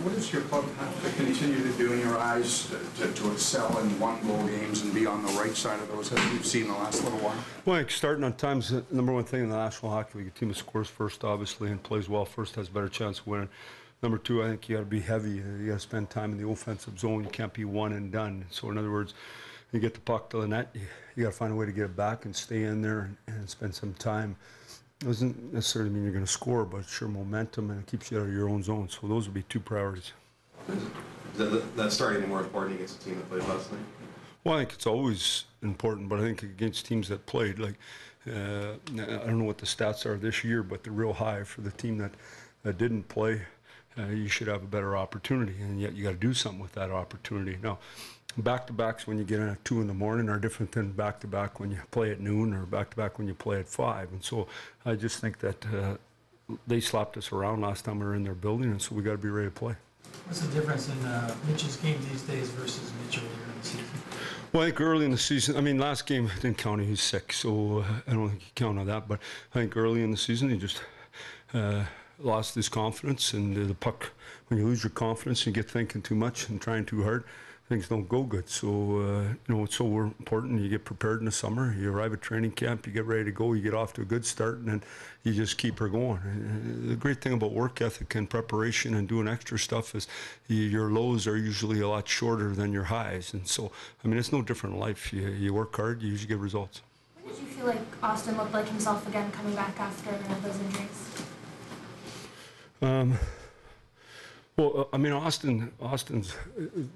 What does your club have to continue to do in your eyes to excel in one-goal games and be on the right side of those, as we've seen the last little while? Well, like starting on time's the number one thing in the National Hockey League. A team that scores first, obviously, and plays well first has a better chance of winning. Number two, I think you got to be heavy. You got to spend time in the offensive zone. You can't be one and done. So, in other words, you get the puck to the net, you got to find a way to get it back and stay in there and spend some time. It doesn't necessarily mean you're going to score, but it's sure momentum, and it keeps you out of your own zone. So those would be two priorities. Is that starting to be more important against a team that played last night? Well, I think it's always important, but I think against teams that played, like, I don't know what the stats are this year, but they're real high for the team that didn't play. You should have a better opportunity, and yet you got to do something with that opportunity. Now, back-to-backs when you get in at 2 in the morning are different than back-to-back when you play at noon or back-to-back when you play at 5. And so I just think that they slapped us around last time we were in their building, and so we got to be ready to play. What's the difference in Mitch's game these days versus Mitch earlier in the season? Well, I think early in the season, I mean, last game I didn't count, he was sick, so I don't think you count on that. But I think early in the season he just lost his confidence, and the puck, when you lose your confidence, you get thinking too much and trying too hard, things don't go good. So, you know, it's so important. You get prepared in the summer, you arrive at training camp, you get ready to go, you get off to a good start, and then you just keep her going. The great thing about work ethic and preparation and doing extra stuff is your lows are usually a lot shorter than your highs. And so, I mean, it's no different in life. You work hard, you usually get results. When did you feel like Austin looked like himself again coming back after those injuries? Well, I mean, Austin's,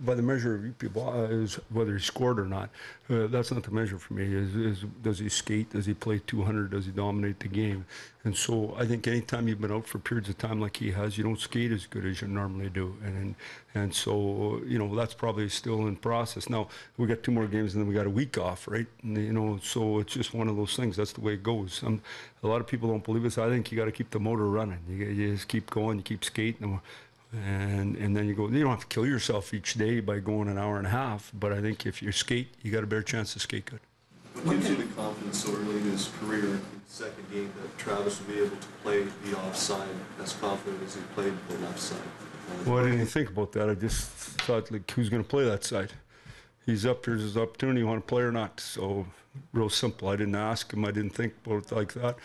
by the measure of you people, is whether he scored or not. That's not the measure for me. Is does he skate? Does he play 200? Does he dominate the game? And so I think anytime you've been out for periods of time like he has, you don't skate as good as you normally do. And so, you know, that's probably still in process. Now, we got 2 more games and then we got a week off, right? And, you know, so it's just one of those things. That's the way it goes. A lot of people don't believe this. I think you got to keep the motor running. You just keep going, you keep skating. And then you go, you don't have to kill yourself each day by going an hour and a half, but I think if you skate, you got a better chance to skate good. What gives you the confidence so early in his career, in the second game, that Travis will be able to play the offside as confident as he played the left side? Well, I didn't even think about that. I just thought, like, who's going to play that side? He's up, here's his opportunity, you want to play or not? So, real simple. I didn't ask him, I didn't think about it like that.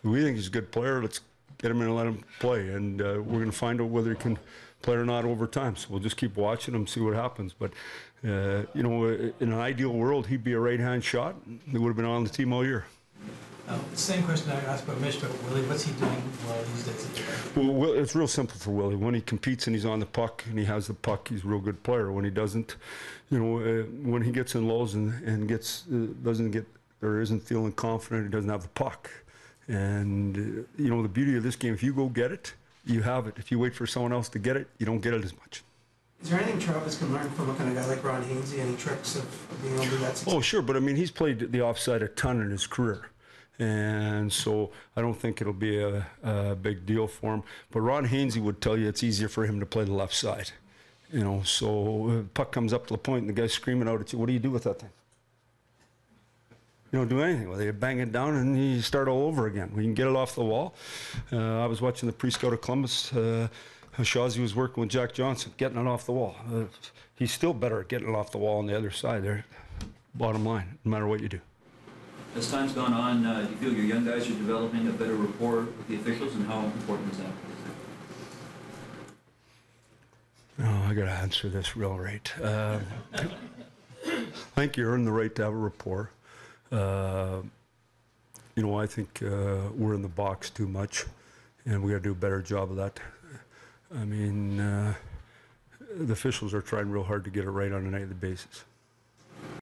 We think he's a good player, let's get him in and let him play, and we're going to find out whether he can play or not over time. So we'll just keep watching him, see what happens. But you know, in an ideal world, he'd be a right-hand shot. He would have been on the team all year. Same question I asked about Mitch, but Willie, what's he doing well these days? Well, it's real simple for Willie. When he competes and he's on the puck and he has the puck, he's a real good player. When he doesn't, you know, when he gets in lows and doesn't get or isn't feeling confident, he doesn't have the puck. And, you know, the beauty of this game, if you go get it, you have it. If you wait for someone else to get it, you don't get it as much. Is there anything Travis can learn from a kind of guy like Ron Hainsey? Any tricks of being able to do that success? Oh, sure, but I mean, he's played the offside a ton in his career. And so I don't think it'll be a big deal for him. But Ron Hainsey would tell you it's easier for him to play the left side. You know, so the puck comes up to the point and the guy's screaming out at you, what do you do with that thing? You don't do anything with it. You bang it down and you start all over again. We can get it off the wall. I was watching the pre-scout of Columbus. Shawzy was working with Jack Johnson, getting it off the wall. He's still better at getting it off the wall on the other side there. Bottom line, no matter what you do. As time's gone on, do you feel your young guys are developing a better rapport with the officials, and how important is that? Oh, I got to answer this real right. I think you earn the right to have a rapport. You know, I think we're in the box too much, and we got to do a better job of that. I mean, the officials are trying real hard to get it right on a nightly basis.